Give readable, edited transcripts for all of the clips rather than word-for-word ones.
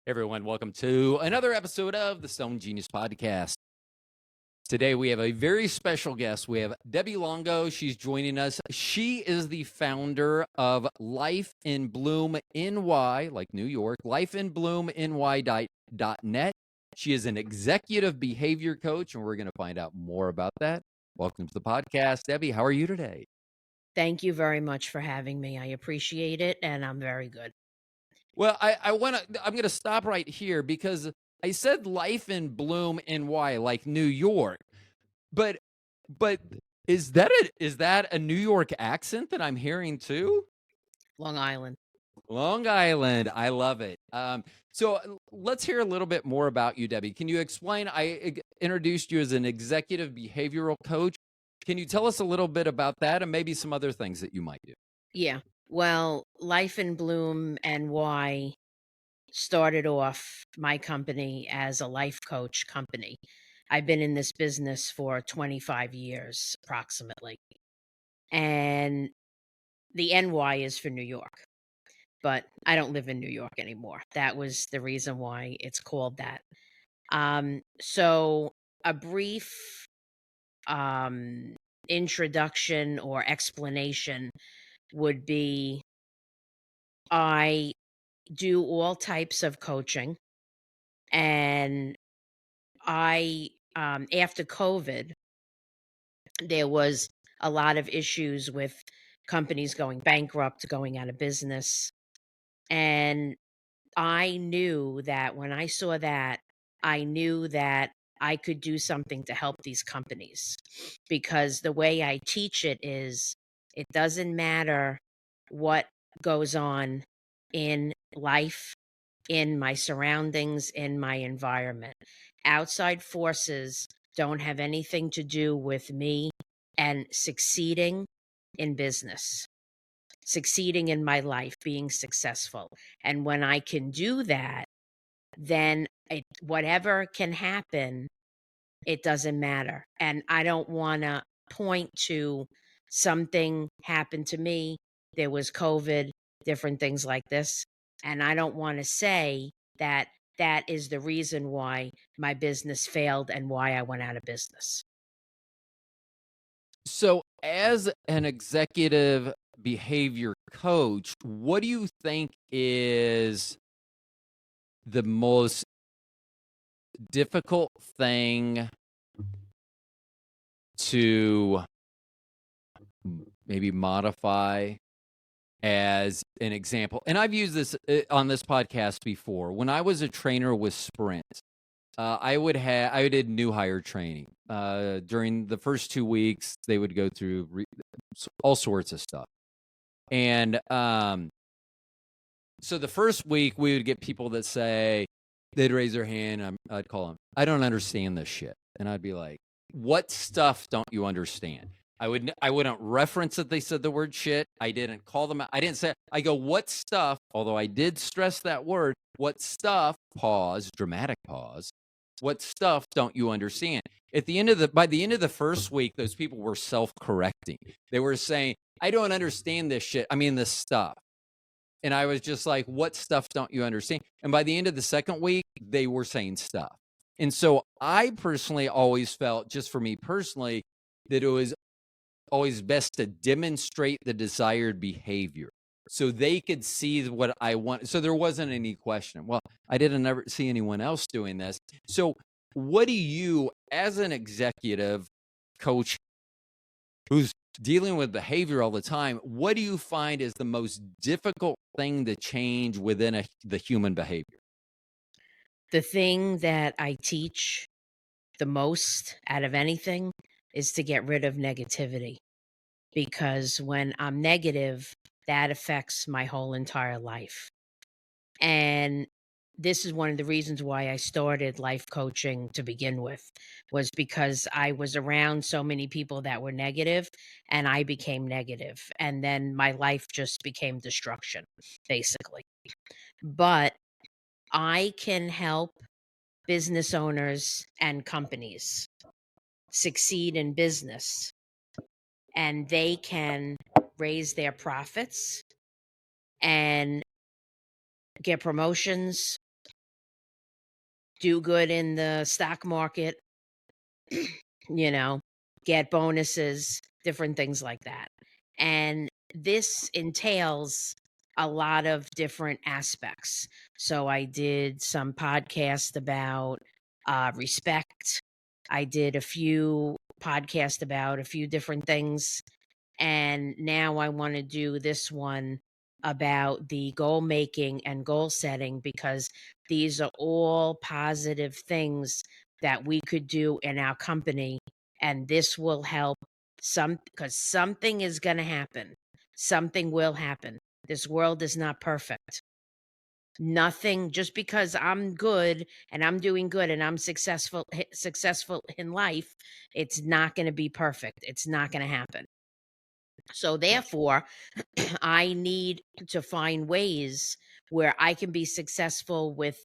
Everyone, welcome to another episode of the Stone Genius Podcast. Today we have a very special guest. We have Debbie Longo. She's joining us. She is the founder of Life in Bloom NY, like New York, lifeinbloomny.net. She is an executive behavior coach, and we're going to find out more about that. Welcome to the podcast. Debbie, how are you today? Thank you very much for having me. I appreciate it, and I'm very good. Well, I'm going to stop right here because I said Life in Bloom NY, like New York. But is that a New York accent that I'm hearing too? Long Island. Long Island, I love it. So let's hear a little bit more about you, Debbie. Can you explain? I introduced you as an executive behavioral coach. Can you tell us a little bit about that and maybe some other things that you might do? Yeah. Well, Life in Bloom NY started off my company as a life coach company. I've been in this business for 25 years approximately. And the NY is for New York, but I don't live in New York anymore. That was the reason why it's called that. So a brief introduction or explanation would be I do all types of coaching, and after COVID, there was a lot of issues with companies going bankrupt, going out of business. And I knew that when I saw that, I knew that I could do something to help these companies, because the way I teach it is it doesn't matter what goes on in life, in my surroundings, in my environment. Outside forces don't have anything to do with me and succeeding in business, succeeding in my life, being successful. And when I can do that, then whatever can happen, it doesn't matter. And I don't want to point to something happened to me. There was COVID, different things like this. And I don't want to say that that is the reason why my business failed and why I went out of business. So, as an executive behavior coach, what do you think is the most difficult thing to maybe modify as an example? And I've used this on this podcast before. When I was a trainer with Sprint, I did new hire training. During the first 2 weeks, they would go through all sorts of stuff. And so the first week, we would get people that say, they'd raise their hand. I'd call them, I don't understand this shit. And I'd be like, what stuff don't you understand? I wouldn't reference that they said the word shit. I didn't call them out. I didn't say, I go, what stuff, although I did stress that word, what stuff, pause, dramatic pause, what stuff don't you understand? By the end of the first week, those people were self-correcting. They were saying, I don't understand this shit. I mean, this stuff. And I was just like, what stuff don't you understand? And by the end of the second week, they were saying stuff. And so I personally always felt, just for me personally, that it was always best to demonstrate the desired behavior so they could see what I want. So there wasn't any question. Well, I didn't ever see anyone else doing this. So what do you, as an executive coach who's dealing with behavior all the time, what do you find is the most difficult thing to change within the human behavior? The thing that I teach the most out of anything is to get rid of negativity, because when I'm negative, that affects my whole entire life. And this is one of the reasons why I started life coaching to begin with, was because I was around so many people that were negative and I became negative. And then my life just became destruction, basically. But I can help business owners and companies succeed in business, and they can raise their profits and get promotions do good in the stock market, you know, get bonuses, different things like that. And this entails a lot of different aspects. So I did some podcast about respect. I did a few podcasts about a few different things. And now I want to do this one about the goal making and goal setting, because these are all positive things that we could do in our company. And this will help because something is going to happen. Something will happen. This world is not perfect. Nothing, just because I'm good and I'm doing good and I'm successful in life, it's not going to be perfect. It's not going to happen. So therefore, I need to find ways where I can be successful with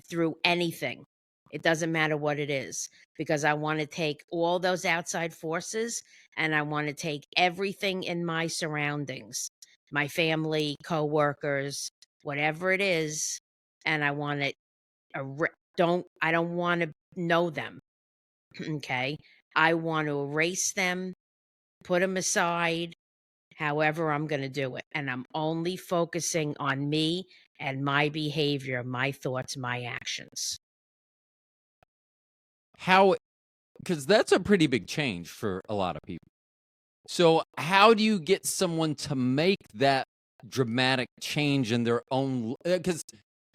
through anything. It doesn't matter what it is, because I want to take all those outside forces and I want to take everything in my surroundings, my family, coworkers, whatever it is, and I want to I don't want to know them. Okay? I want to erase them, put them aside, however I'm going to do it. And I'm only focusing on me and my behavior, my thoughts, my actions. How, because that's a pretty big change for a lot of people. So, how do you get someone to make that dramatic change in their own? Because,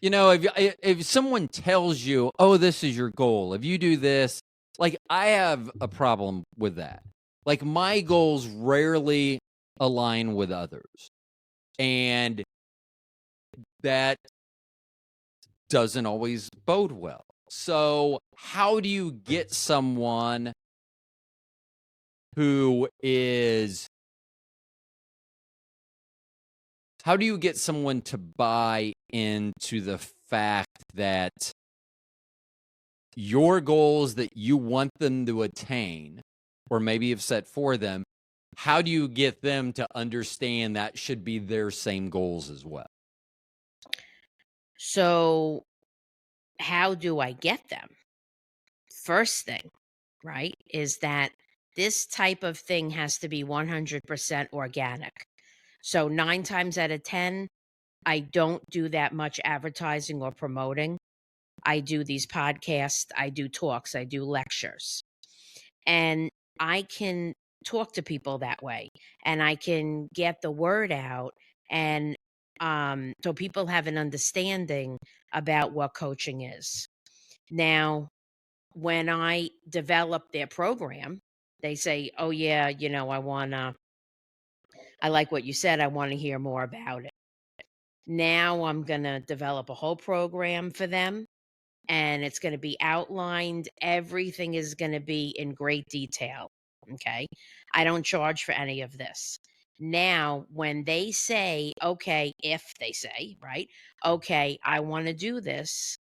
if someone tells you, oh, this is your goal, if you do this, like I have a problem with that. Like my goals rarely align with others. And that doesn't always bode well. So, how do you get someone who is how do you get someone to buy into the fact that your goals that you want them to attain, or maybe have set for them, how do you get them to understand that should be their same goals as well? So, how do I get them? First thing, right, is that this type of thing has to be 100% organic. So, 9 times out of 10, I don't do that much advertising or promoting. I do these podcasts, I do talks, I do lectures. And I can talk to people that way, and I can get the word out, and so people have an understanding about what coaching is. Now, when I develop their program, they say, "Oh yeah, I like what you said. I want to hear more about it." Now I'm going to develop a whole program for them, and it's going to be outlined. Everything is going to be in great detail. Okay. I don't charge for any of this. Now, when they say, okay, if they say, right, okay, I want to do this,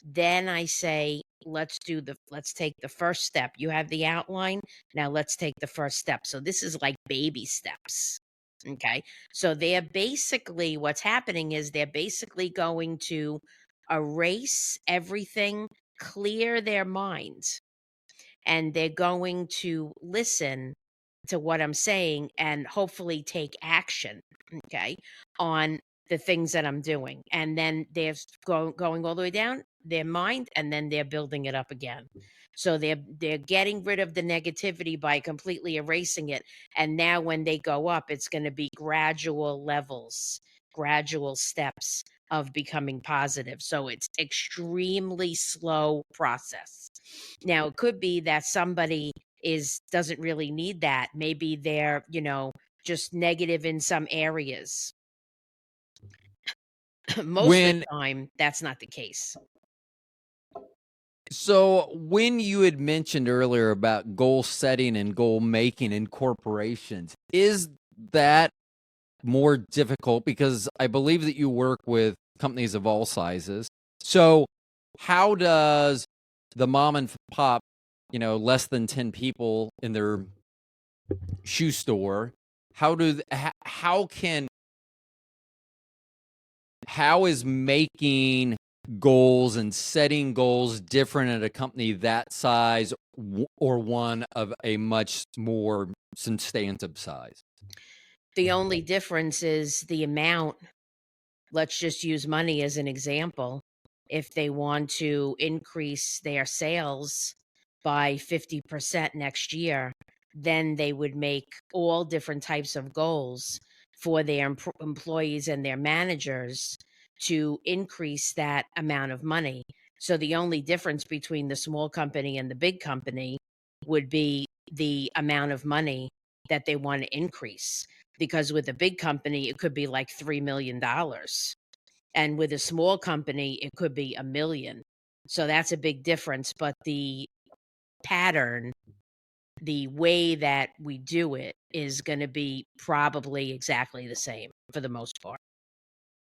then I say, let's take the first step. You have the outline. Now let's take the first step. So this is like baby steps. Okay. So what's happening is they're basically going to erase everything, clear their minds, and they're going to listen to what I'm saying and hopefully take action, okay, on the things that I'm doing. And then going all the way down their mind, and then they're building it up again. So they're getting rid of the negativity by completely erasing it. And now when they go up, it's going to be gradual levels, gradual steps of becoming positive. So it's extremely slow process. Now, it could be that somebody doesn't really need that. Maybe they're, just negative in some areas. Most of When the time, that's not the case. So when you had mentioned earlier about goal setting and goal making in corporations, is that more difficult? Because I believe that you work with companies of all sizes. So how does the mom and pop, less than 10 people in their shoe store, how is making goals and setting goals different at a company that size or one of a much more substantive size? The only difference is the amount. Let's just use money as an example. If they want to increase their sales by 50% next year, then they would make all different types of goals for their employees and their managers to increase that amount of money. So the only difference between the small company and the big company would be the amount of money that they want to increase. Because with a big company, it could be like $3 million. And with a small company, it could be 1 million. So that's a big difference. But the pattern, the way that we do it is going to be probably exactly the same for the most part.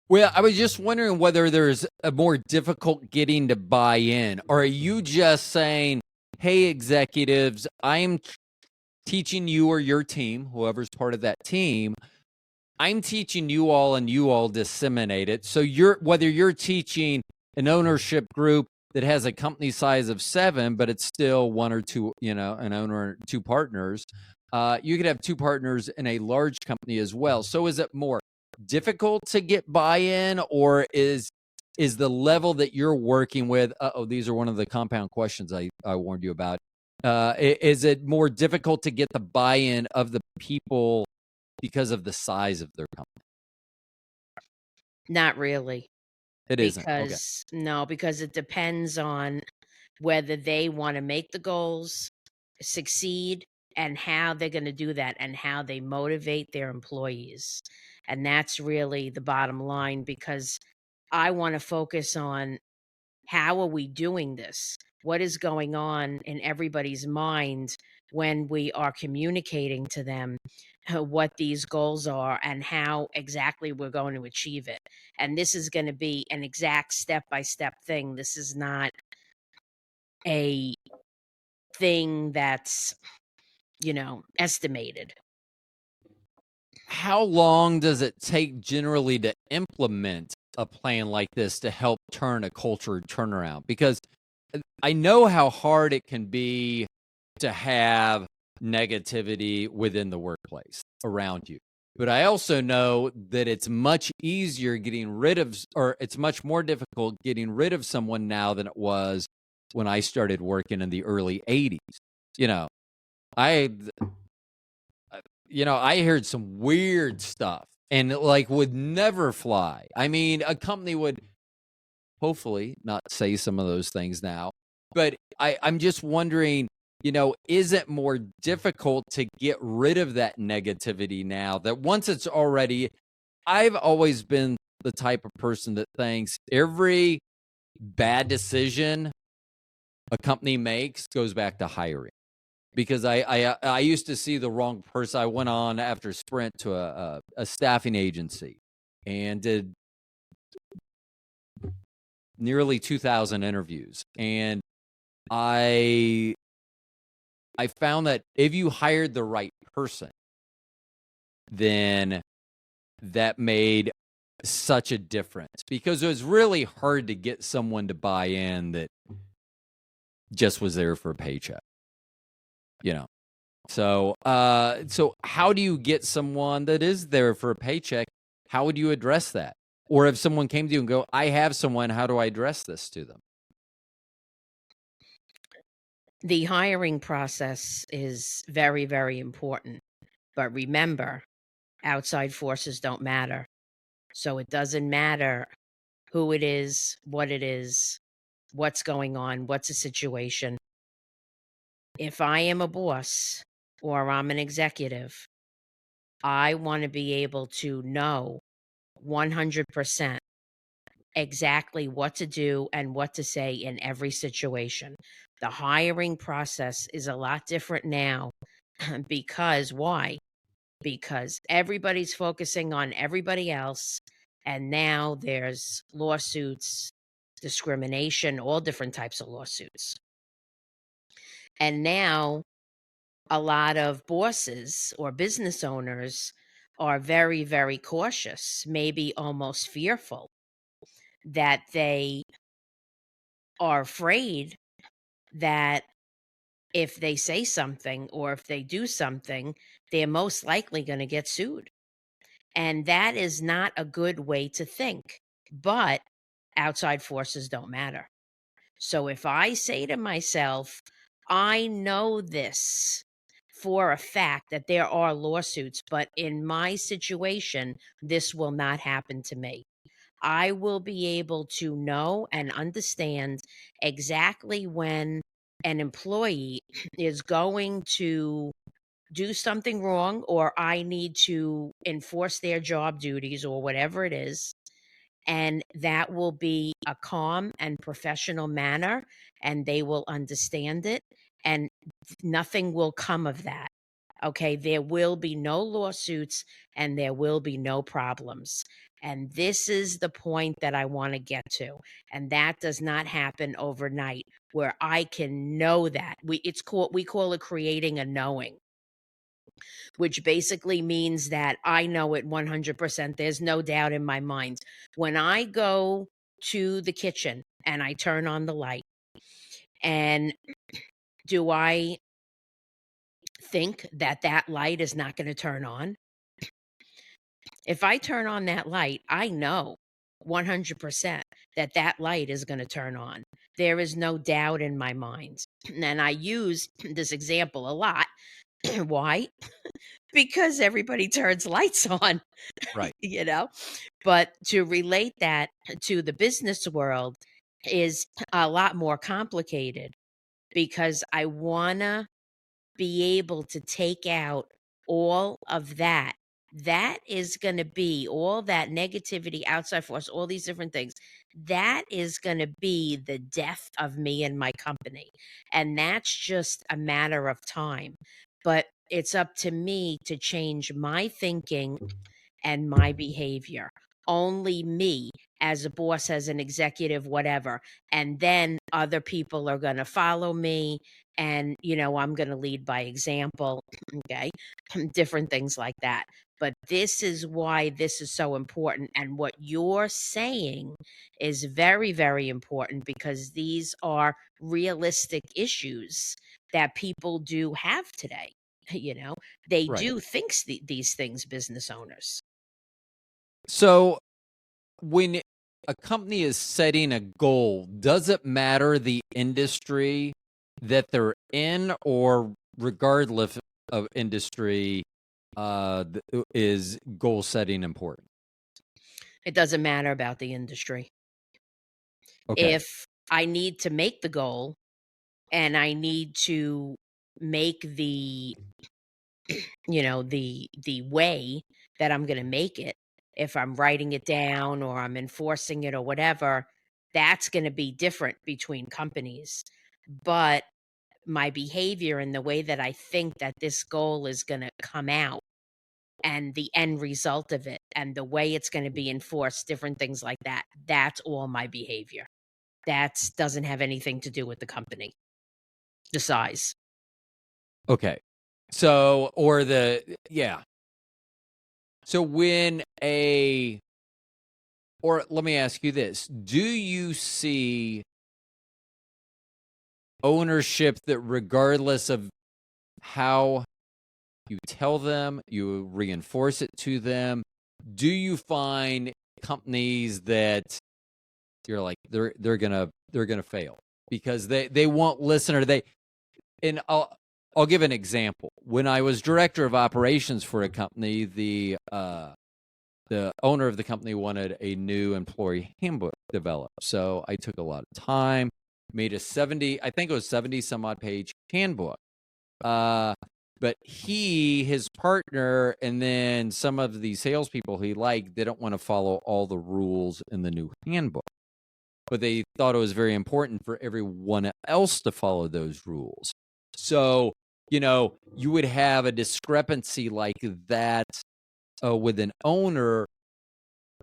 Well, I was just wondering whether there's a more difficult getting to buy in, or are you just saying, hey, executives, I'm teaching you or your team, whoever's part of that team, I'm teaching you all and you all disseminate it. So whether you're teaching an ownership group that has a company size of 7, but it's still one or two, an owner or 2 partners, you could have 2 partners in a large company as well. So is it more difficult to get buy-in, or is the level that you're working with, these are one of the compound questions I warned you about. Is it more difficult to get the buy-in of the people because of the size of their company? Not really. It isn't. Okay. Because it depends on whether they want to make the goals, succeed, and how they're going to do that and how they motivate their employees. And that's really the bottom line, because I want to focus on how are we doing this? What is going on in everybody's mind when we are communicating to them what these goals are and how exactly we're going to achieve it? And this is going to be an exact step by step thing. This is not a thing that's, estimated. How long does it take generally to implement a plan like this to help turn a culture turnaround? Because I know how hard it can be to have negativity within the workplace around you. But I also know that it's much easier getting rid of, or it's much more difficult getting rid of someone now than it was when I started working in the early 80s. You know, I I heard some weird stuff and like would never fly. I mean, a company would hopefully not say some of those things now, but I'm just wondering, is it more difficult to get rid of that negativity now that once it's already, I've always been the type of person that thinks every bad decision a company makes goes back to hiring. Because I used to see the wrong person. I went on after Sprint to a staffing agency and did nearly 2,000 interviews, and I found that if you hired the right person, then that made such a difference, because it was really hard to get someone to buy in that just was there for a paycheck, you know. So, so how do you get someone that is there for a paycheck? How would you address that? Or if someone came to you and go, I have someone, how do I address this to them? The hiring process is very, very important. But remember, outside forces don't matter. So it doesn't matter who it is, what's going on, what's the situation. If I am a boss or I'm an executive, I want to be able to know 100% exactly what to do and what to say in every situation. The hiring process is a lot different now because why? Because everybody's focusing on everybody else. And now there's lawsuits, discrimination, all different types of lawsuits. And now a lot of bosses or business owners are very, very cautious, maybe almost fearful that they are afraid that if they say something or if they do something, they're most likely going to get sued. And that is not a good way to think. But outside forces don't matter. So if I say to myself, I know this for a fact that there are lawsuits, but in my situation, this will not happen to me. I will be able to know and understand exactly when an employee is going to do something wrong or I need to enforce their job duties or whatever it is. And that will be a calm and professional manner, and they will understand it, and nothing will come of that. Okay, there will be no lawsuits and there will be no problems. And this is the point that I want to get to. And that does not happen overnight where I can know that. We call it creating a knowing, which basically means that I know it 100%. There's no doubt in my mind. When I go to the kitchen and I turn on the light, and do I think that that light is not going to turn on? If I turn on that light, I know 100% that that light is going to turn on. There is no doubt in my mind. And I use this example a lot. Why? Because everybody turns lights on, Right. you know? But to relate that to the business world is a lot more complicated because I want to be able to take out all of that. That is going to be all that negativity, outside force, all these different things. That is going to be the death of me and my company. And that's just a matter of time. But it's up to me to change my thinking and my behavior. Only me as a boss, as an executive, whatever. And then other people are going to follow me. And, I'm going to lead by example. Okay. Different things like that. But this is why this is so important. And what you're saying is very, very important because these are realistic issues that people do have today. You know, they Right. do think these things, business owners. So when a company is setting a goal, does it matter the industry that they're in, or regardless of industry, is goal setting important? It doesn't matter about the industry. Okay. If I need to make the goal and I need to make the way that I'm going to make it, if I'm writing it down or I'm enforcing it or whatever, that's going to be different between companies. But my behavior and the way that I think that this goal is going to come out and the end result of it and the way it's going to be enforced, different things like that, that's all my behavior. That doesn't have anything to do with the company, the size. Okay. So, or yeah. So or let me ask you this. Do you see ownership that regardless of how you tell them, you reinforce it to them, do you find companies that you're like they're gonna fail because they won't listen, or and I'll give an example. When I was director of operations for a company, the owner of the company wanted a new employee handbook developed. So I took a lot of time, made a 70, I think it was 70 some odd page handbook. But his partner, and then some of the salespeople he liked didn't want to follow all the rules in the new handbook. But they thought it was very important for everyone else to follow those rules. So, you would have a discrepancy like that with an owner,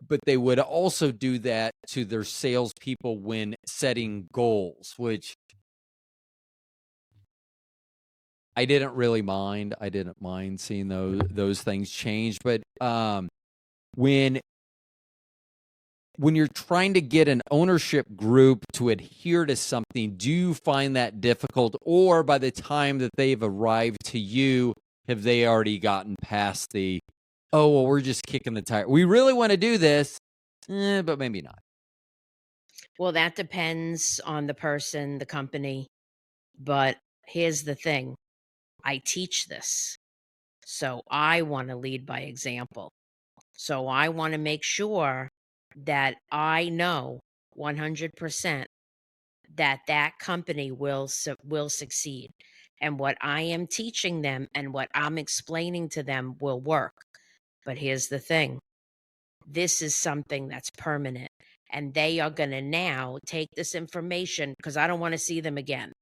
but they would also do that to their salespeople when setting goals, which I didn't really mind. I didn't mind seeing those things change. But when when you're trying to get an ownership group to adhere to something, do you find that difficult? Or by the time that they've arrived to you, have they already gotten past the, oh, well, we're just kicking the tire. We really want to do this, but maybe not. Well, that depends on the person, the company. But here's the thing, I teach this. So I want to lead by example. So I want to make sure that I know 100% that that company will succeed, and what I am teaching them and what I'm explaining to them will work. But here's the thing, this is something that's permanent, and they are going to now take this information, because I don't want to see them again.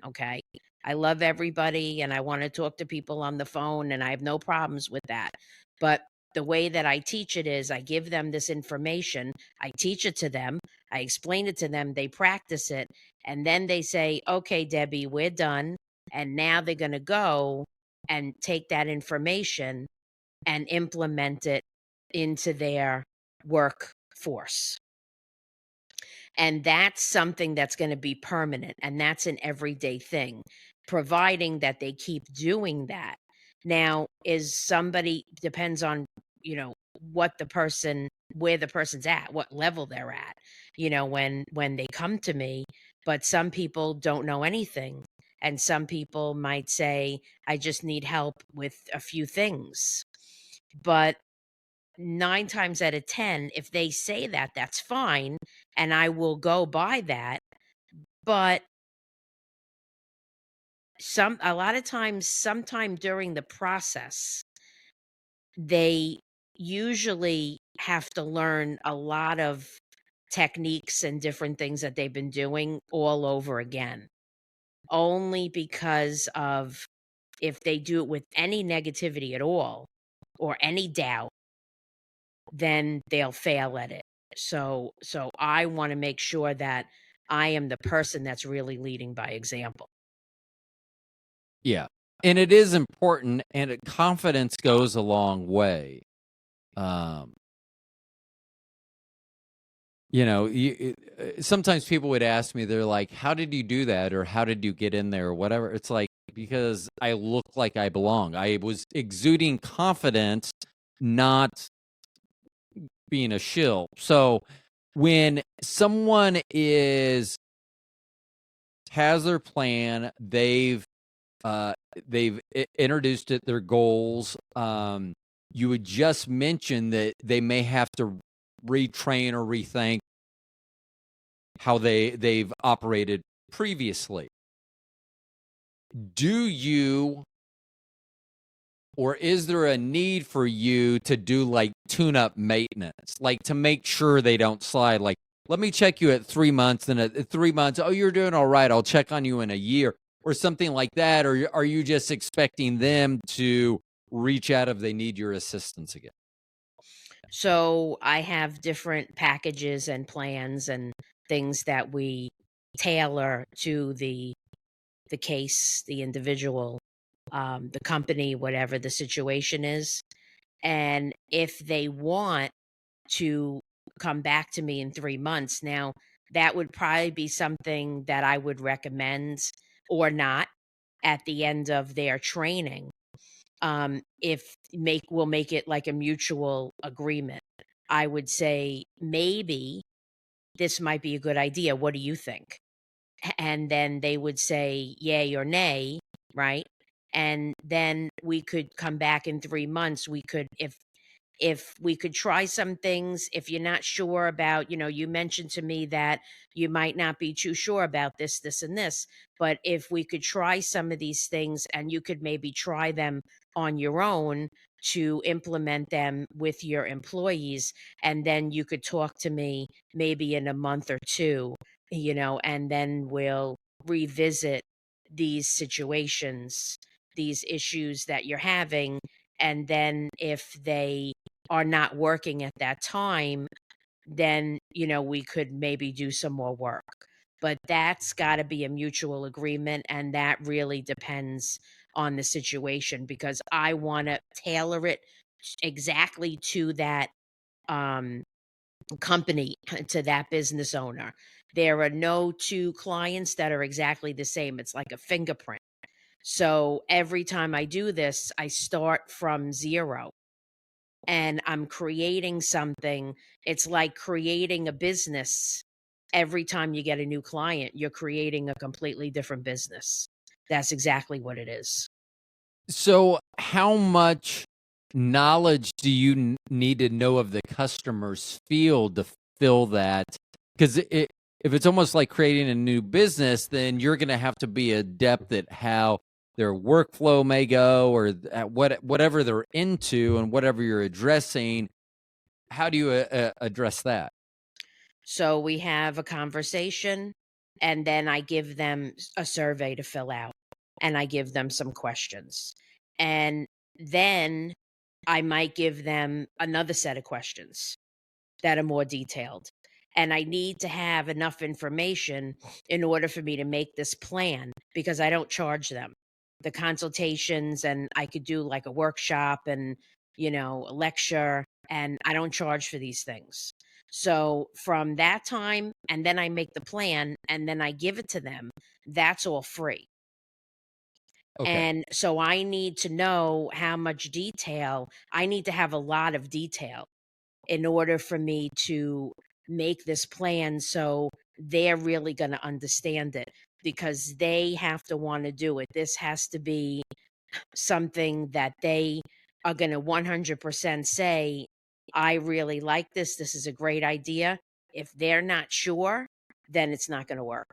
Okay. I love everybody and I want to talk to people on the phone, and I have no problems with that. But the way that I teach it is I give them this information, I teach it to them, I explain it to them, they practice it, and then they say, okay, Debbie, we're done. And now they're going to go and take that information and implement it into their workforce. And that's something that's going to be permanent, and that's an everyday thing, providing that they keep doing that. Now, is somebody depends on, what the person where the person's at, what level they're at, when they come to me, but some people don't know anything. And some people might say, I just need help with a few things. But 9 times out of 10, if they say that, that's fine, and I will go by that. But a lot of times, sometime during the process, they usually have to learn a lot of techniques and different things that they've been doing all over again, only because of, if they do it with any negativity at all or any doubt, then they'll fail at it. So I want to make sure that I am the person that's really leading by example. Yeah. And it is important, and confidence goes a long way. Um, sometimes people would ask me, they're like, how did you do that? Or how did you get in there or whatever? It's like, because I look like I belong. I was exuding confidence, not being a shill. So when someone has their plan, they've introduced it, their goals. You would just mention that they may have to retrain or rethink how they've operated previously. Do you, or is there a need for you to do like tune-up maintenance, like to make sure they don't slide? Like, let me check you at 3 months, and at 3 months, oh, you're doing all right, I'll check on you in a year, or something like that? Or are you just expecting them to reach out if they need your assistance again? So I have different packages and plans and things that we tailor to the case, the individual, the company, whatever the situation is. And if they want to come back to me in 3 months, now that would probably be something that I would recommend or not at the end of their training. If make we'll make it like a mutual agreement. I would say, maybe this might be a good idea. What do you think? And then they would say yay or nay, right? And then we could come back in 3 months. We could, if we could try some things, if you're not sure about, you mentioned to me that you might not be too sure about this and this, but if we could try some of these things and you could maybe try them on your own to implement them with your employees, and then you could talk to me maybe in a month or two, and then we'll revisit these situations, these issues that you're having. And then if they are not working at that time, then, we could maybe do some more work. But that's got to be a mutual agreement. And that really depends on the situation, because I want to tailor it exactly to that, um, company to that business owner. There are no two clients that are exactly the same. It's like a fingerprint. So every time I do this, I start from zero and I'm creating something. It's like creating a business. Every time you get a new client, you're creating a completely different business. That's exactly what it is. So, how much knowledge do you need to know of the customer's field to fill that? Because if it's almost like creating a new business, then you're going to have to be adept at how their workflow may go, or at whatever they're into and whatever you're addressing. How do you address that? So we have a conversation, and then I give them a survey to fill out, and I give them some questions. And then I might give them another set of questions that are more detailed. And I need to have enough information in order for me to make this plan because I don't charge them. The consultations, and I could do like a workshop and, a lecture, and I don't charge for these things. So from that time, and then I make the plan and then I give it to them, that's all free. Okay. And so I need to know how much detail, I need to have a lot of detail in order for me to make this plan so they're really going to understand it because they have to want to do it. This has to be something that they are going to 100% say, I really like this. This is a great idea. If they're not sure, then it's not going to work.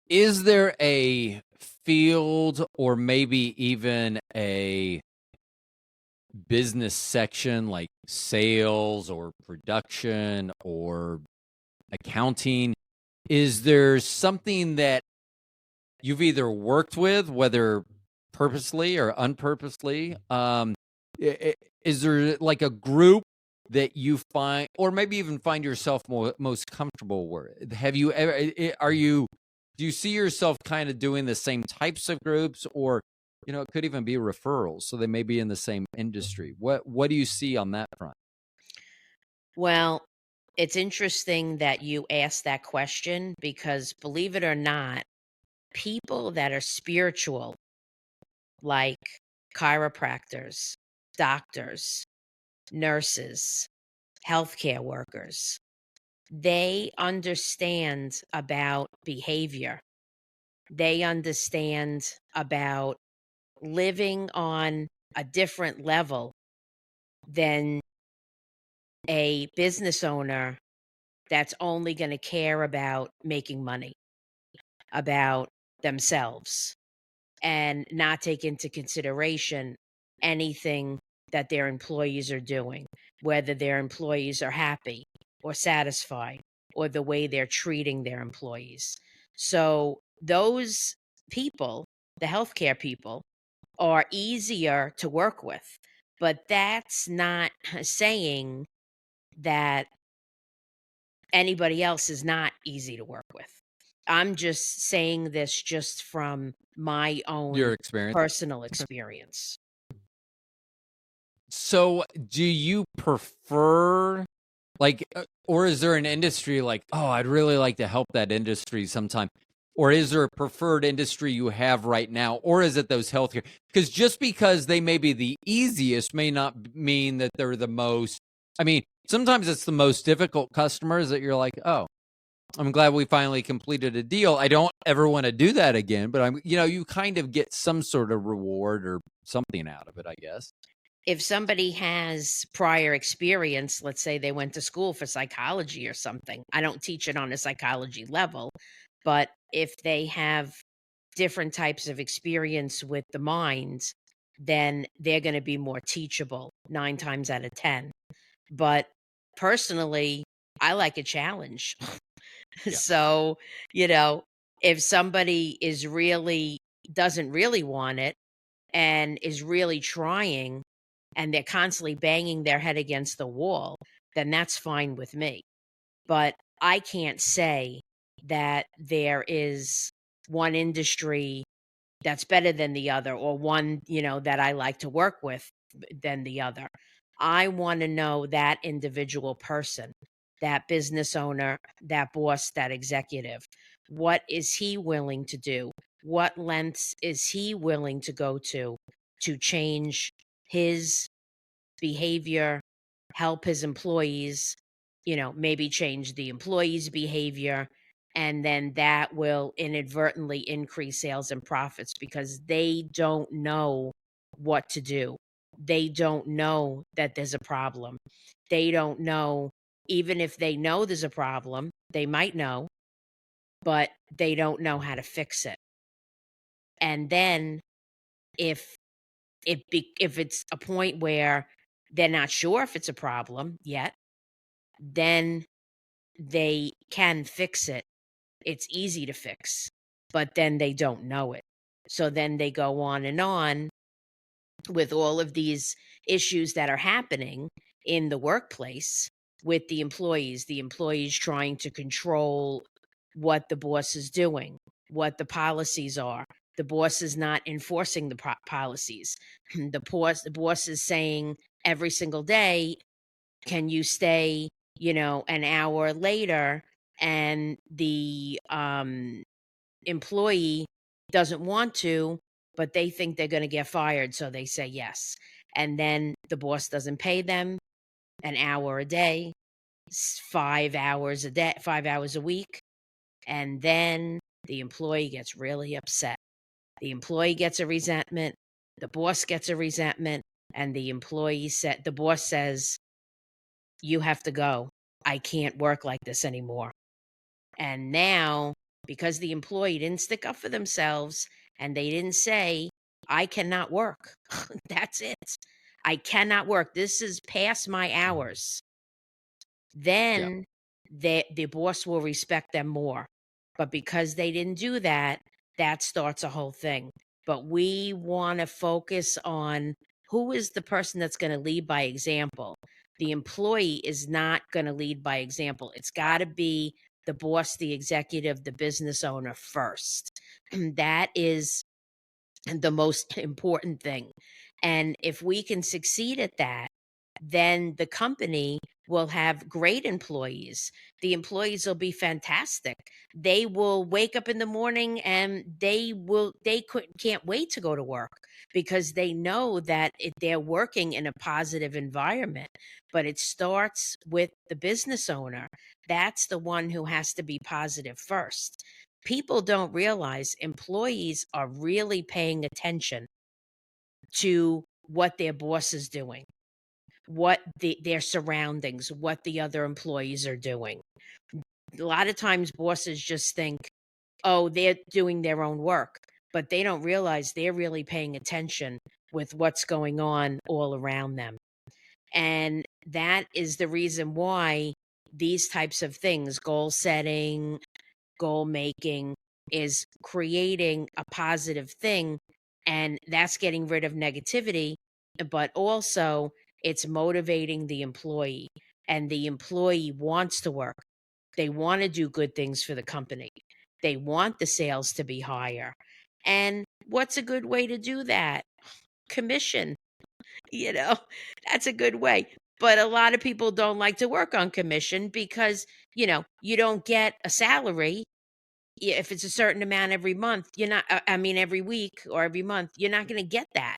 Is there a field or maybe even a business section like sales or production or accounting? Is there something that you've either worked with, whether purposely or unpurposely? Is there like a group that you find, or maybe even find yourself most comfortable with? Have you ever? Do you see yourself kind of doing the same types of groups, or it could even be referrals, so they may be in the same industry? What do you see on that front? Well, it's interesting that you asked that question because believe it or not, people that are spiritual, like chiropractors, doctors, nurses, healthcare workers, they understand about behavior. They understand about living on a different level than a business owner that's only going to care about making money, about themselves, and not take into consideration anything that their employees are doing, whether their employees are happy or satisfied or the way they're treating their employees. So, those people, the healthcare people, are easier to work with. But that's not saying that anybody else is not easy to work with. I'm just saying this just from my own Your experience. personal experience. So, do you prefer, like, or is there an industry like, oh, I'd really like to help that industry sometime? Or is there a preferred industry you have right now? Or is it those healthcare? Because just because they may be the easiest may not mean that they're the most. I mean, sometimes it's the most difficult customers that you're like, oh, I'm glad we finally completed a deal. I don't ever want to do that again, but you kind of get some sort of reward or something out of it, I guess. If somebody has prior experience, let's say they went to school for psychology or something, I don't teach it on a psychology level, but if they have different types of experience with the mind, then they're going to be more teachable 9 times out of 10. But personally, I like a challenge. Yeah. So, you know, if somebody is really doesn't really want it and is really trying and they're constantly banging their head against the wall, then that's fine with me. But I can't say that there is one industry that's better than the other or one, that I like to work with than the other. I want to know that individual person, that business owner, that boss, that executive. What is he willing to do? What lengths is he willing to go to change his behavior, help his employees, maybe change the employees' behavior. And then that will inadvertently increase sales and profits because they don't know what to do. They don't know that there's a problem. They don't know, even if they know there's a problem, they might know, but they don't know how to fix it. And then if if it's a point where they're not sure if it's a problem yet, then they can fix it. It's easy to fix, but then they don't know it. So then they go on and on with all of these issues that are happening in the workplace with the employees trying to control what the boss is doing, what the policies are. The boss is not enforcing the policies. The boss is saying every single day, can you stay, an hour later? And the employee doesn't want to, but they think they're going to get fired, so they say yes. And then the boss doesn't pay them an hour a day, 5 hours a day, 5 hours a week. And then the employee gets really upset. The employee gets a resentment, the boss gets a resentment, and the boss says, you have to go. I can't work like this anymore. And now, because the employee didn't stick up for themselves and they didn't say, I cannot work. That's it. I cannot work. This is past my hours. Yeah. Then the boss will respect them more. But because they didn't do that, that starts a whole thing. But we want to focus on who is the person that's going to lead by example. The employee is not going to lead by example. It's got to be the boss, the executive, the business owner first. That is the most important thing. And if we can succeed at that, then the company will have great employees. The employees will be fantastic. They will wake up in the morning and can't wait to go to work because they know that they're working in a positive environment. But it starts with the business owner. That's the one who has to be positive first. People don't realize employees are really paying attention to what their boss is doing, what their surroundings, what the other employees are doing. A lot of times bosses just think, oh, they're doing their own work, but they don't realize they're really paying attention with what's going on all around them. And that is the reason why these types of things, goal setting, goal making, is creating a positive thing. And that's getting rid of negativity, but also it's motivating the employee. And the employee wants to work. They want to do good things for the company. They want the sales to be higher. And what's a good way to do that? Commission, you know, that's a good way. But a lot of people don't like to work on commission because, you don't get a salary. If it's a certain amount every month, you're not, I mean, every week or every month, you're not going to get that.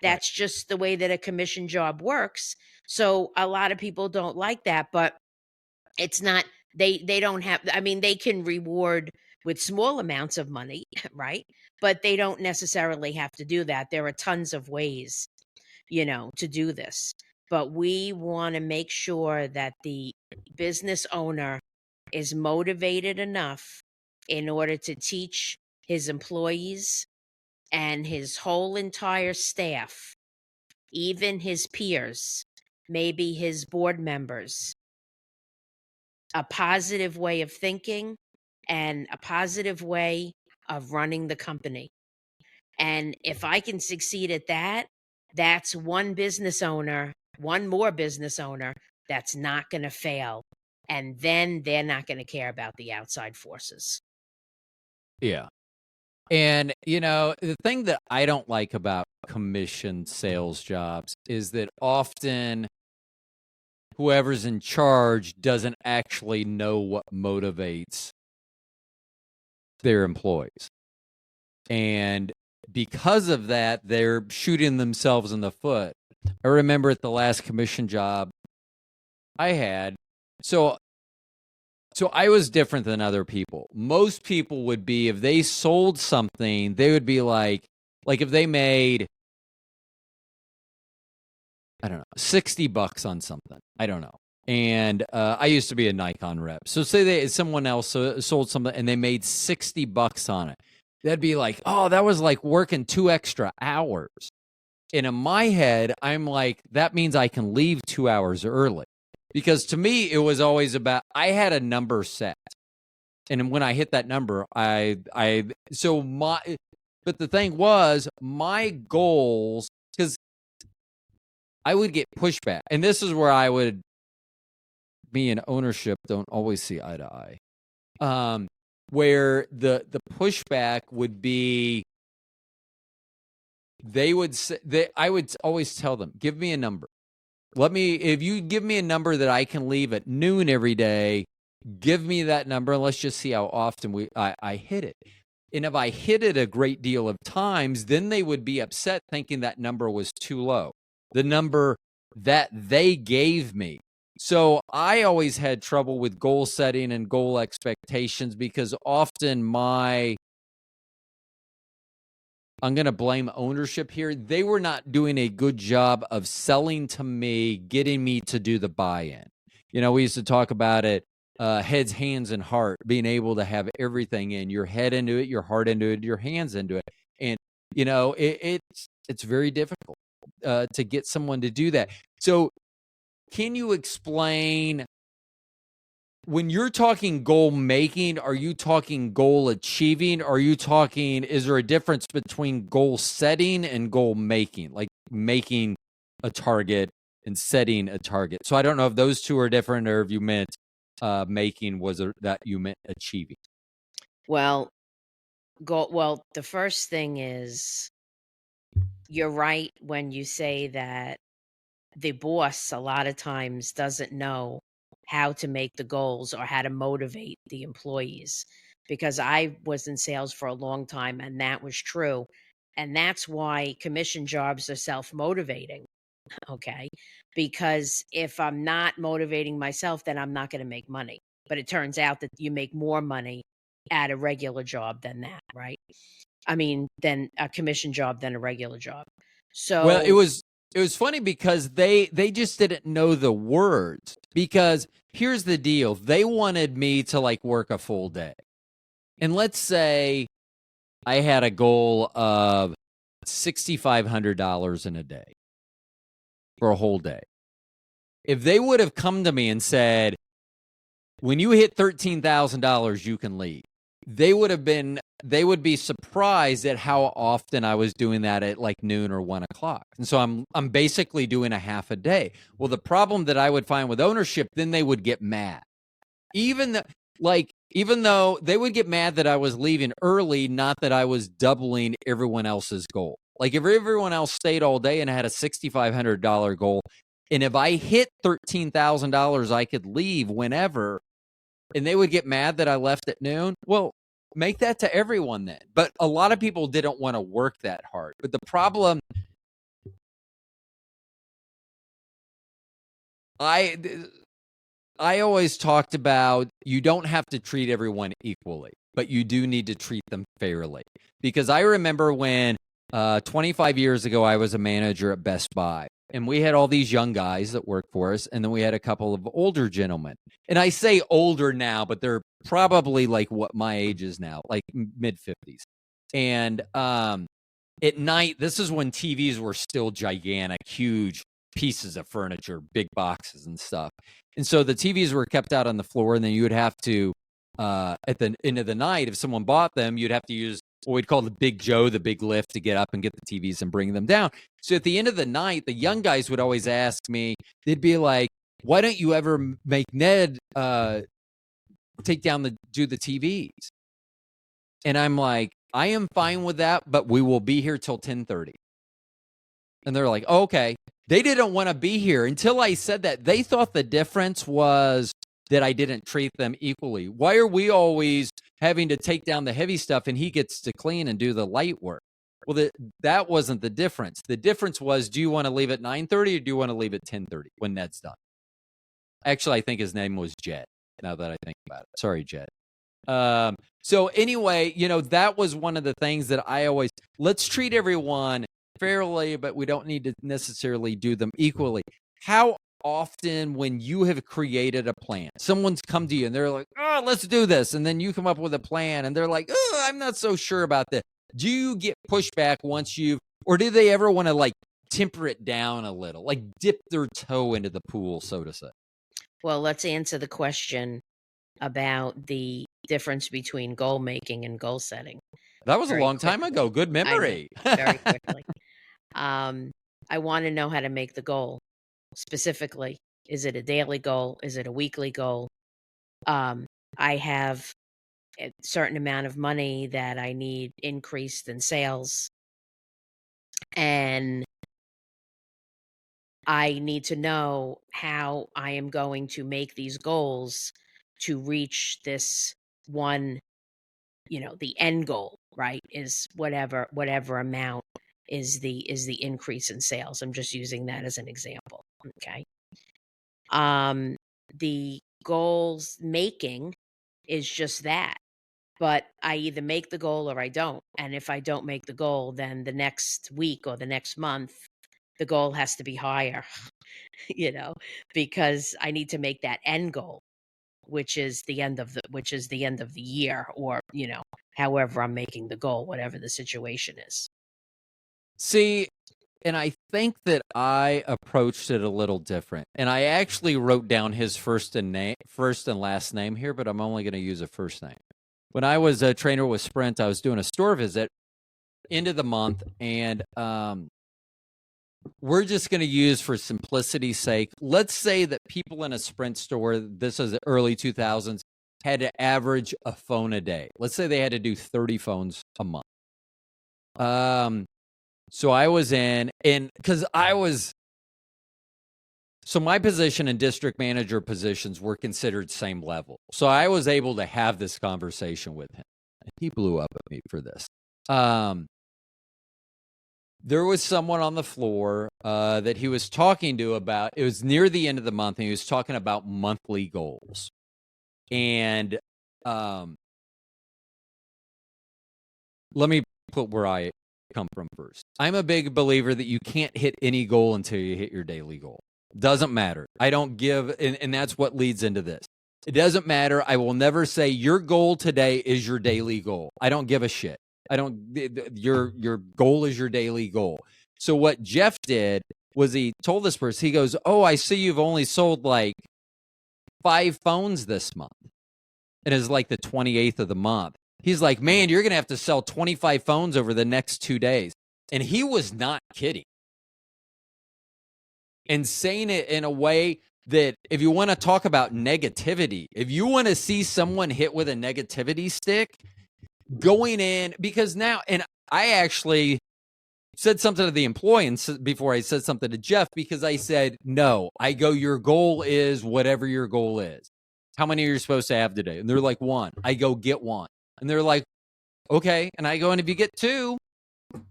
Right. That's just the way that a commission job works. So a lot of people don't like that, but it's not, they don't have, I mean, they can reward with small amounts of money, right? But they don't necessarily have to do that. There are tons of ways, to do this. But we want to make sure that the business owner is motivated enough in order to teach his employees and his whole entire staff, even his peers, maybe his board members, a positive way of thinking and a positive way of running the company. And if I can succeed at that, that's one more business owner that's not going to fail. And then they're not going to care about the outside forces. Yeah. And, the thing that I don't like about commission sales jobs is that often whoever's in charge doesn't actually know what motivates their employees. And because of that, they're shooting themselves in the foot. I remember at the last commission job I had, so I was different than other people. Most people would be, if they sold something, they would be like if they made, I don't know, $60 on something. I don't know. And I used to be a Nikon rep. So say someone else sold something and they made $60 on it. That'd be like, oh, that was like working 2 extra hours. And in my head, I'm like, that means I can leave 2 hours early. Because to me, it was always about, I had a number set. And when I hit that number, but the thing was, my goals, because I would get pushback. And this is where me and ownership don't always see eye to eye. Where the pushback would be, they would say, I would always tell them, give me a number. If you give me a number that I can leave at noon every day, give me that number and let's just see how often I hit it. And if I hit it a great deal of times, then they would be upset thinking that number was too low, the number that they gave me. So I always had trouble with goal setting and goal expectations because often I'm going to blame ownership here. They were not doing a good job of selling to me, getting me to do the buy-in. We used to talk about it, heads, hands, and heart, being able to have everything in, your head into it, your heart into it, your hands into it. And, it's very difficult to get someone to do that. So can you explain, when you're talking goal making, are you talking goal achieving? Is there a difference between goal setting and goal making, like making a target and setting a target? So I don't know if those two are different or if you meant making that you meant achieving. Well, the first thing is, you're right when you say that the boss a lot of times doesn't know how to make the goals or how to motivate the employees, because I was in sales for a long time and that was true. And that's why commission jobs are self-motivating, okay? Because if I'm not motivating myself, then I'm not going to make money. But it turns out that you make more money at a regular job than that, right? I mean, than a commission job than a regular job. Well, it So was funny because they just didn't know the words. Because here's the deal. They wanted me to like work a full day. And let's say I had a goal of $6,500 in a day for a whole day. If they would have come to me and said, when you hit $13,000, you can leave, they would be surprised at how often I was doing that at like noon or 1 o'clock. And so I'm basically doing a half a day. Well, the problem that I would find with ownership, then they would get mad. Even though they would get mad that I was leaving early, not that I was doubling everyone else's goal. Like if everyone else stayed all day and had a $6,500 goal, and if I hit $13,000, I could leave whenever, and they would get mad that I left at noon. Well, make that to everyone then. But a lot of people didn't want to work that hard. But the problem, I always talked about, you don't have to treat everyone equally, but you do need to treat them fairly. Because I remember when 25 years ago, I was a manager at Best Buy, and we had all these young guys that worked for us, and then we had a couple of older gentlemen. And I say older now, but they're probably like what my age is now, like mid-50s. And at night, this is when TVs were still gigantic, huge pieces of furniture, big boxes and stuff. And so the TVs were kept out on the floor, and then you would have to, at the end of the night, if someone bought them, you'd have to use what we'd call the Big Joe, the big lift, to get up and get the TVs and bring them down. So at the end of the night, the young guys would always ask me, they'd be like, why don't you ever make Ned do the TVs? And I'm like, I am fine with that, but we will be here till 10:30. And they're like, oh, okay. They didn't want to be here until I said that. They thought the difference was that I didn't treat them equally. Why are we always having to take down the heavy stuff and he gets to clean and do the light work? Well, that wasn't the difference. The difference was, do you want to leave at 9:30 or do you want to leave at 10:30 when Ned's done? Actually, I think his name was Jed, now that I think about it. Sorry, Jed. So anyway, that was one of the things that I always, let's treat everyone fairly, but we don't need to necessarily do them equally. How often, when you have created a plan, someone's come to you and they're like, oh, let's do this. And then you come up with a plan and they're like, oh, I'm not so sure about this. Do you get pushback or do they ever want to like temper it down a little, like dip their toe into the pool, so to say? Well, let's answer the question about the difference between goal making and goal setting That was a very long time quickly. ago. Good I know, memory. very quickly. I want to know how to make the goal specifically. Is it a daily goal? Is it a weekly goal? I have a certain amount of money that I need increased in sales, and I need to know how I am going to make these goals to reach this one, the end goal, right? Is whatever amount is the increase in sales. I'm just using that as an example. Okay. The goals making is just that. But I either make the goal or I don't. And if I don't make the goal, then the next week or the next month, the goal has to be higher, you know, because I need to make that end goal, which is the end of the year, or, however I'm making the goal, whatever the situation is. See, and I think that I approached it a little different. And I actually wrote down his first and last name here, but I'm only going to use a first name. When I was a trainer with Sprint, I was doing a store visit end of the month, and we're just going to use, for simplicity's sake, let's say that people in a Sprint store, this is early 2000s, had to average a phone a day. Let's say they had to do 30 phones a month. So I was in, and because so my position and district manager positions were considered same level. So I was able to have this conversation with him. He blew up at me for this. There was someone on the floor that he was talking to about, it was near the end of the month, and he was talking about monthly goals. And let me put where I come from first. I'm a big believer that you can't hit any goal until you hit your daily goal. Doesn't matter. I don't give, and that's what leads into this. It doesn't matter. I will never say your goal today is your daily goal. I don't give a shit. Your goal is your daily goal. So what Jeff did was he told this person, he goes, oh, I see you've only sold like 5 phones this month. And it's like the 28th of the month. He's like, man, you're going to have to sell 25 phones over the next 2 days. And he was not kidding. And saying it in a way that, if you want to talk about negativity, if you want to see someone hit with a negativity stick, going in, because now, and I actually said something to the employee before I said something to Jeff, because I said, no, I go, your goal is whatever your goal is. How many are you supposed to have today? And they're like, 1. I go, get 1. And they're like, okay. And I go, and if you get 2,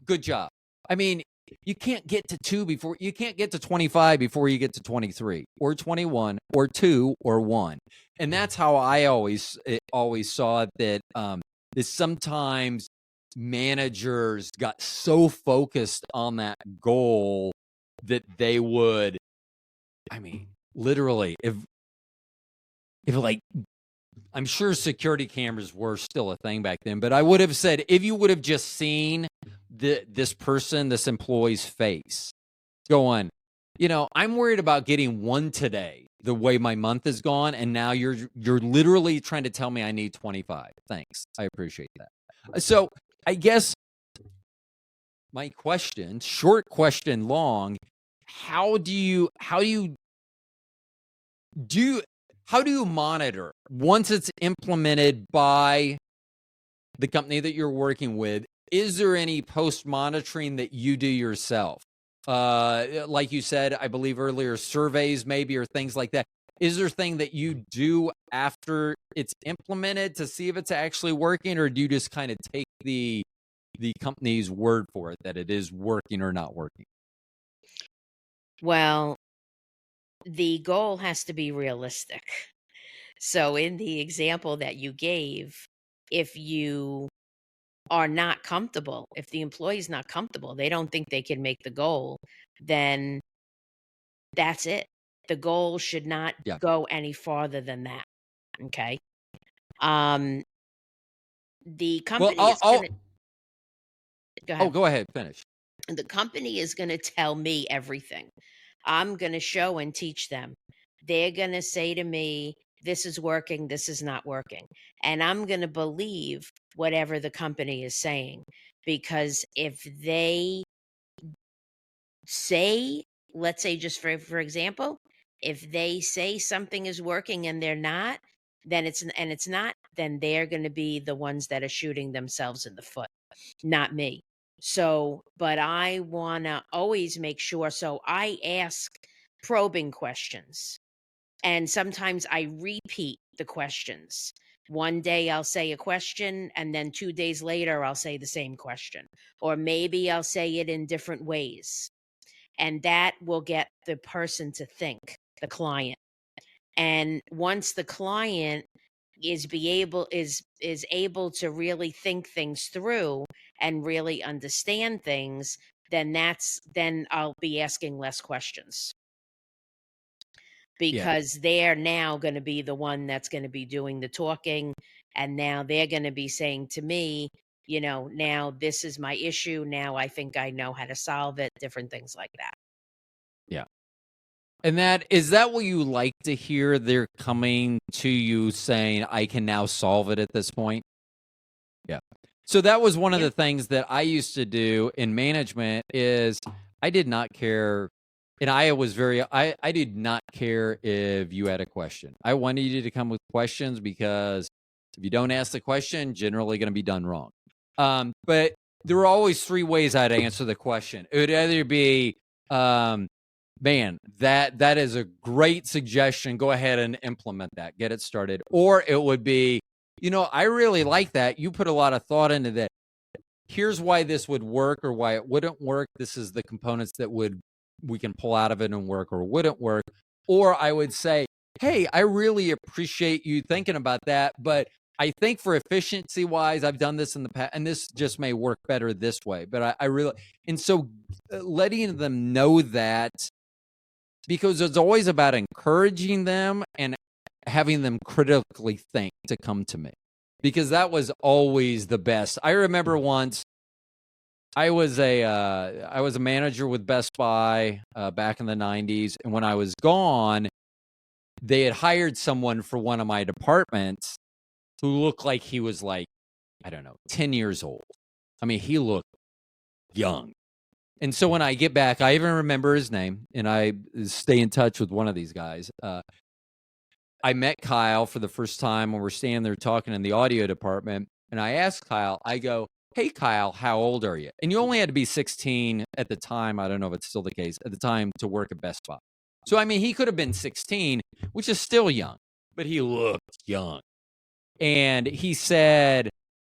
good job. I mean, you can't get to 25 before you get to 23 or 21 or 2 or 1. And that's how I always saw that, is sometimes managers got so focused on that goal that they would, I mean, literally, if like, I'm sure security cameras were still a thing back then, but I would have said, if you would have just seen this employee's face going, I'm worried about getting 1 today, the way my month is gone, and now you're literally trying to tell me I need 25. Thanks. I appreciate that. So I guess my question, short question, long, how do you monitor once it's implemented by the company that you're working with, is there any post monitoring that you do yourself? Like you said, I believe earlier, surveys maybe, or things like that. Is there a thing that you do after it's implemented to see if it's actually working, or do you just kind of take the company's word for it that it is working or not working? Well, the goal has to be realistic. So, in the example that you gave, if you are not comfortable, if the employee's not comfortable, they don't think they can make the goal, then that's it. The goal should not Yeah. go any farther than that. Okay. Um, the Well, company is going to go oh, ahead. go ahead, finish. The company is going to tell me everything. I'm going to show and teach them. They're going to say to me, this is working, this is not working. And I'm going to believe whatever the company is saying. Because if they say, let's say, just for example, if they say something is working and they're not, then it's not, then they're going to be the ones that are shooting themselves in the foot, not me. So, but I want to always make sure. So I ask probing questions, and sometimes I repeat the questions. One day I'll say a question, and then 2 days later I'll say the same question. Or maybe I'll say it in different ways. And that will get the person to think, the client. And once the client is able to really think things through and really understand things, then I'll be asking less questions, Yeah. because they're now going to be the one that's going to be doing the talking, and now they're going to be saying to me, now this is my issue, now I think I know how to solve it, different things like that. Yeah. And that what you like to hear? They're coming to you saying, I can now solve it at this point? Yeah. So that was one of Yeah. the things that I used to do in management is I did not care. And I did not care if you had a question. I wanted you to come with questions because if you don't ask the question, generally going to be done wrong. But there were always three ways I'd answer the question. It would either be, man, that is a great suggestion. Go ahead and implement that. Get it started. Or it would be, I really like that. You put a lot of thought into that. Here's why this would work or why it wouldn't work. This is the components that we can pull out of it and work or wouldn't work. Or I would say, hey, I really appreciate you thinking about that, but I think for efficiency wise, I've done this in the past, and this just may work better this way. But I really, and so letting them know that, because it's always about encouraging them and having them critically think to come to me, because that was always the best. I remember once I was a manager with Best Buy back in the 90s, and when I was gone, they had hired someone for one of my departments who looked like he was like, I don't know, 10 years old. I mean, he looked young. And so when I get back, I even remember his name, and I stay in touch with one of these guys. I met Kyle for the first time when we're standing there talking in the audio department. And I asked Kyle, I go, hey, Kyle, how old are you? And you only had to be 16 at the time. I don't know if it's still the case at the time to work at Best Buy. So, I mean, he could have been 16, which is still young, but he looked young. And he said,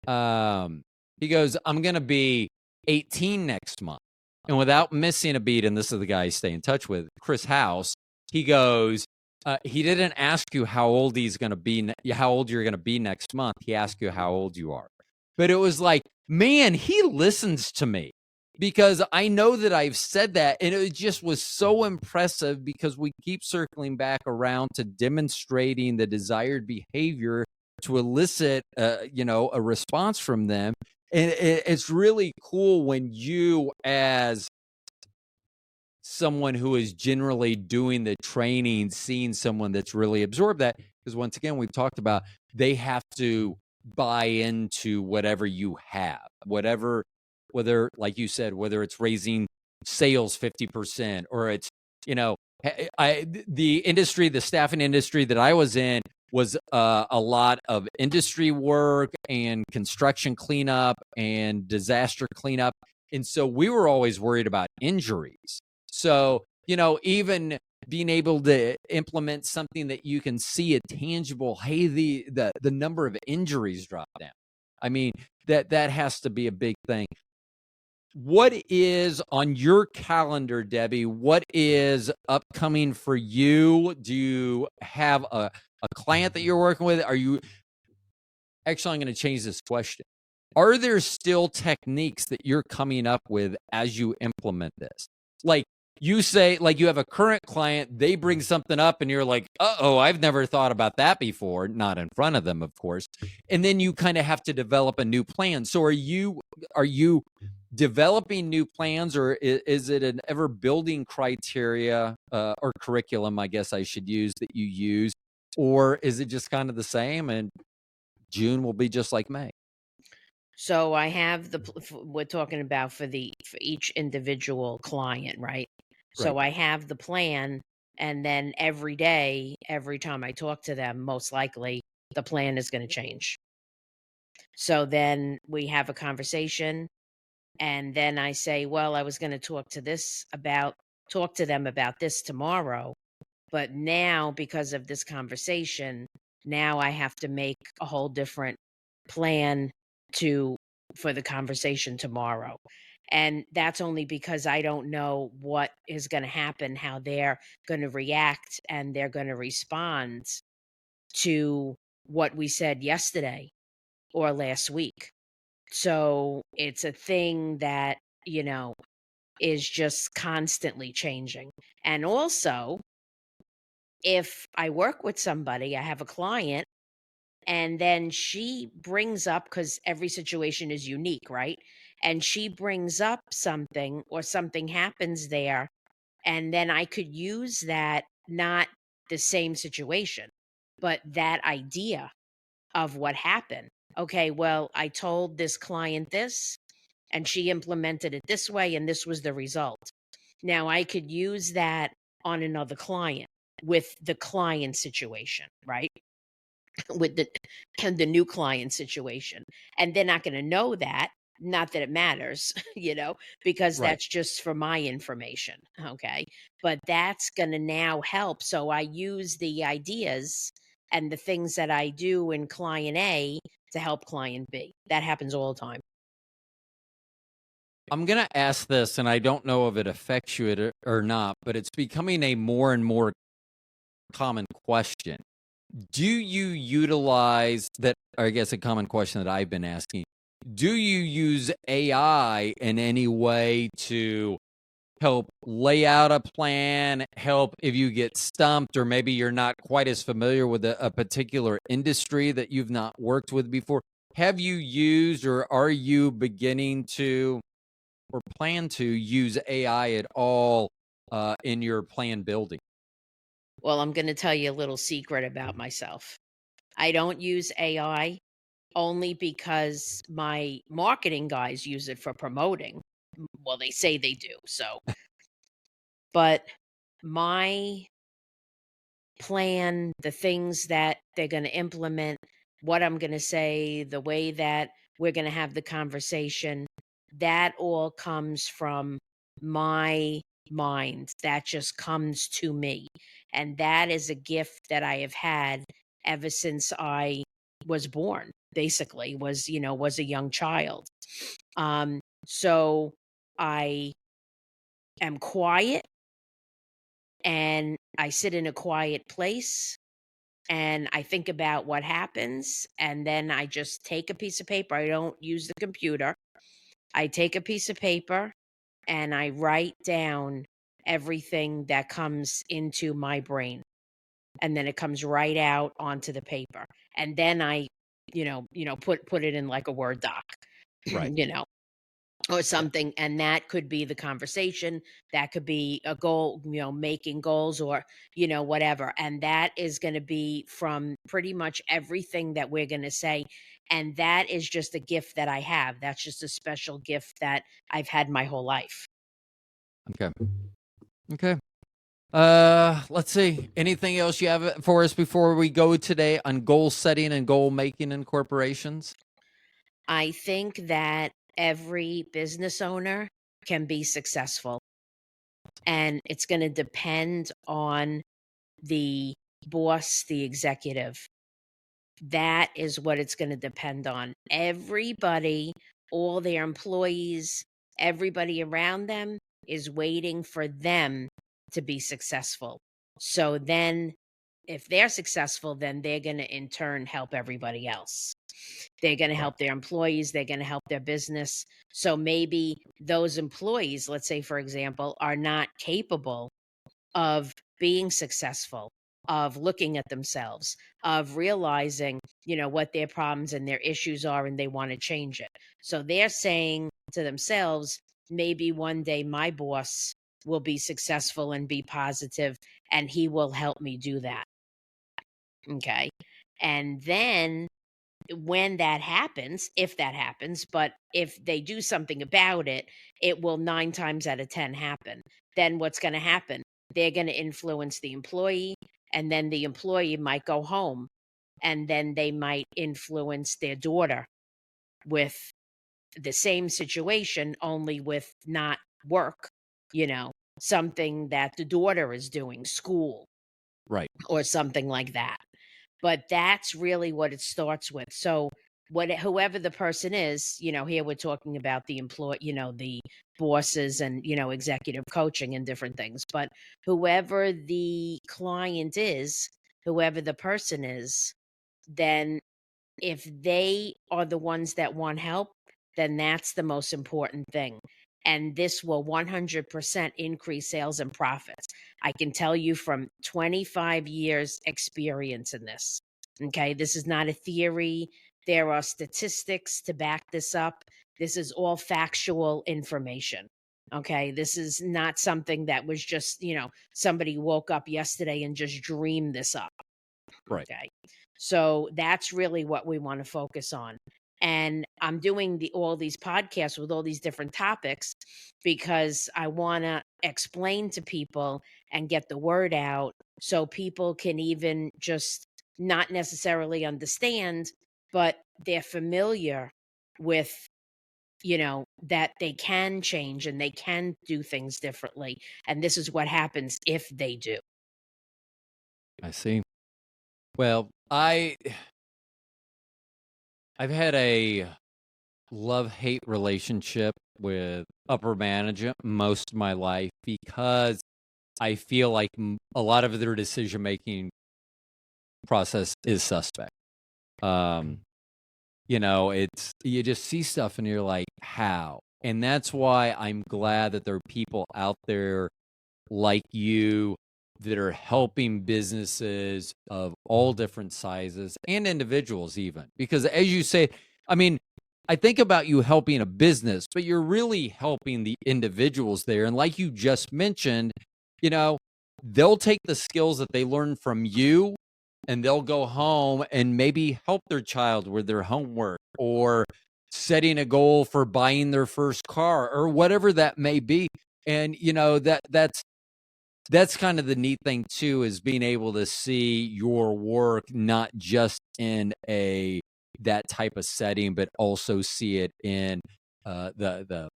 he goes, I'm going to be 18 next month. And without missing a beat, and this is the guy I stay in touch with, Chris House, he goes, he didn't ask you how old he's going to be, how old you're going to be next month. He asked you how old you are. But it was like, man, he listens to me, because I know that I've said that. And it just was so impressive, because we keep circling back around to demonstrating the desired behavior to elicit, a response from them. And it's really cool when you, as someone who is generally doing the training, seeing someone that's really absorbed that, because once again, we've talked about, they have to buy into whatever you have, whether, like you said, whether it's raising sales 50%, or it's, the industry, the staffing industry that I was in, was a lot of industry work and construction cleanup and disaster cleanup. And so we were always worried about injuries. So, even being able to implement something that you can see a tangible, hey, the number of injuries drop down. I mean, that has to be a big thing. What is on your calendar, Debbie? What is upcoming for you? Do you have a client that you're working with? Are you actually, I'm going to change this question. Are there still techniques that you're coming up with as you implement this? Like you say, like you have a current client, they bring something up and you're like, uh-oh, I've never thought about that before. Not in front of them, of course. And then you kind of have to develop a new plan. So are you developing new plans, or is it an ever building criteria or curriculum, I guess I should use, that you use? Or is it just kind of the same and June will be just like May? So I have we're talking about for each individual client, right? Right. So I have the plan, and then every day, every time I talk to them, most likely the plan is going to change. So then we have a conversation, and then I say, well, I was going to talk to them about this tomorrow, but now because of this conversation, now I have to make a whole different plan to for the conversation tomorrow. And that's only because I don't know what is going to happen, how they're going to react and they're going to respond to what we said yesterday or last week. So it's a thing that, is just constantly changing. And also, if I work with somebody, I have a client, and then she brings up, because every situation is unique, right? And she brings up something or something happens there, and then I could use that, not the same situation, but that idea of what happened. Okay, well, I told this client this, and she implemented it this way, and this was the result. Now I could use that on another client with the client situation, right? With the and the new client situation. And they're not going to know that, not that it matters, because Right. that's just for my information, okay? But that's going to now help. So I use the ideas and the things that I do in client A to help client B. That happens all the time. I'm going to ask this, and I don't know if it affects you or not, but it's becoming a more and more common question. Do you utilize that? Or I guess a common question that I've been asking. Do you use AI in any way to help lay out a plan, help if you get stumped, or maybe you're not quite as familiar with a particular industry that you've not worked with before? Have you used, or are you beginning to, or plan to use AI at all in your plan building? Well, I'm going to tell you a little secret about myself. I don't use AI only because my marketing guys use it for promoting. Well, they say they do. So, but my plan, the things that they're going to implement, what I'm going to say, the way that we're going to have the conversation, that all comes from my mind. That just comes to me. And that is a gift that I have had ever since I was born, basically, was a young child. So I am quiet, and I sit in a quiet place, and I think about what happens, and then I just take a piece of paper. I don't use the computer. I take a piece of paper and I write down everything that comes into my brain, and then it comes right out onto the paper. And then I, put it in like a Word doc, Right. you know. Or Yeah. something, and that could be the conversation, that could be a goal, making goals, or whatever, and that is going to be from pretty much everything that we're going to say. And that is just a gift that I have. That's just a special gift that I've had my whole life. Okay. Okay. Let's see. Anything else you have for us before we go today on goal setting and goal making in corporations? I think that every business owner can be successful, and it's going to depend on the boss, the executive. That is what it's going to depend on. Everybody, all their employees, everybody around them is waiting for them to be successful. So then, if they're successful, then they're going to in turn help everybody else. They're going to Right. help their employees, they're going to help their business. So maybe those employees, let's say, for example, are not capable of being successful, of looking at themselves, of realizing, what their problems and their issues are and they want to change it. So they're saying to themselves, maybe one day my boss will be successful and be positive and he will help me do that. Okay. And then when that happens, if that happens, but if they do something about it, it will 9 times out of 10 happen. Then what's going to happen? They're going to influence the employee, and then the employee might go home, and then they might influence their daughter with the same situation, only with not work, something that the daughter is doing, school, Right. or something like that. But that's really what it starts with. So whoever the person is, here we're talking about the employee, the bosses and, executive coaching and different things. But whoever the client is, whoever the person is, then if they are the ones that want help, then that's the most important thing. And this will 100% increase sales and profits. I can tell you from 25 years experience in this. Okay, this is not a theory. There are statistics to back this up. This is all factual information. Okay, this is not something that was just, somebody woke up yesterday and just dreamed this up. Right. Okay. So that's really what we want to focus on. And I'm doing all these podcasts with all these different topics because I want to explain to people and get the word out so people can even just not necessarily understand, but they're familiar with, that they can change and they can do things differently. And this is what happens if they do. I see. Well, I've had a love-hate relationship with upper management most of my life because I feel like a lot of their decision-making process is suspect. Um, it's you just see stuff and you're like, how? And that's why I'm glad that there are people out there like you that are helping businesses of all different sizes and individuals even. Because as you say, I mean, I think about you helping a business, but you're really helping the individuals there. And like you just mentioned, you know, they'll take the skills that they learn from you and they'll go home and maybe help their child with their homework or setting a goal for buying their first car or whatever that may be. And that's kind of the neat thing too, is being able to see your work not just in a that type of setting, but also see it in the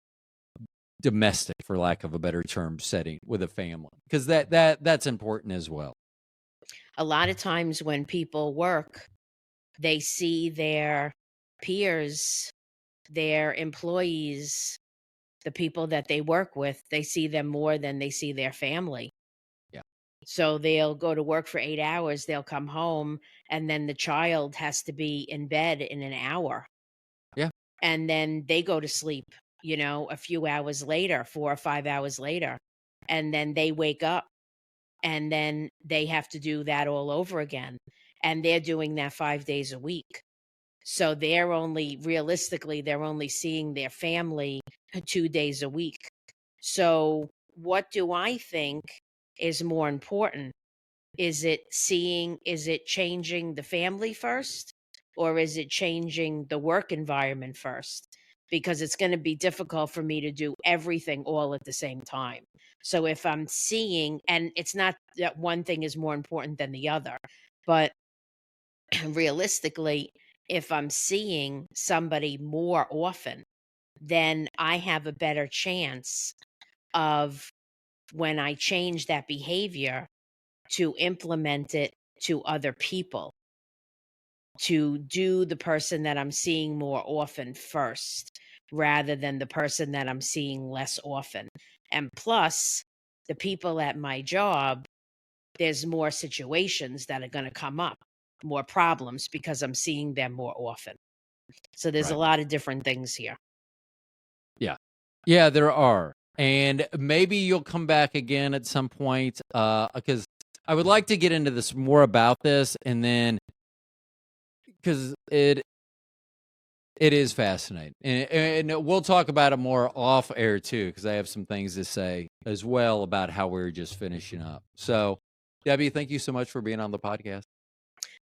domestic, for lack of a better term, setting with a family, because that's important as well. A lot of times when people work, they see their peers, their employees, the people that they work with, they see them more than they see their family. Yeah, So they'll go to work for 8 hours, they'll come home, and then the child has to be in bed in an hour. yeah, And then they go to sleep, a few hours later, 4 or 5 hours later. And then they wake up and then they have to do that all over again. And they're doing that 5 days a week. So they're only seeing their family 2 days a week. So what do I think is more important? Is it changing the family first or is it changing the work environment first? because it's going to be difficult for me to do everything all at the same time. So if I'm seeing, and it's not that one thing is more important than the other, but realistically, if I'm seeing somebody more often, then I have a better chance of, when I change that behavior, to implement it to other people, to do the person that I'm seeing more often first rather than the person that I'm seeing less often. And plus, the people at my job, there's more situations that are going to come up, more problems, because I'm seeing them more often. So there's a Right. lot of different things here. Yeah. Yeah, there are. And maybe you'll come back again at some point, because I would like to get into this more about this, and then because it is fascinating, and we'll talk about it more off air too, because I have some things to say as well about how we're just finishing up. So, Debbie, thank you so much for being on the podcast.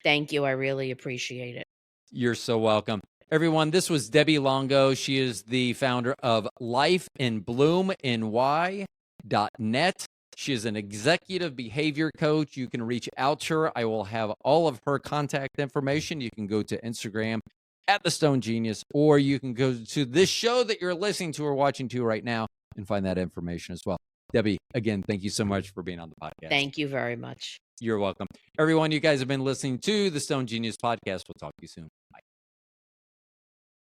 Thank you. I really appreciate it. You're so welcome. Everyone, this was Debbie Longo. She is the founder of lifeinbloomny.net. She is an executive behavior coach. You can reach out to her. I will have all of her contact information. You can go to Instagram at The Stone Genius, or you can go to this show that you're listening to or watching to right now and find that information as well. Debbie, again, thank you so much for being on the podcast. Thank you very much. You're welcome. Everyone, you guys have been listening to the Stone Genius podcast. We'll talk to you soon. Bye.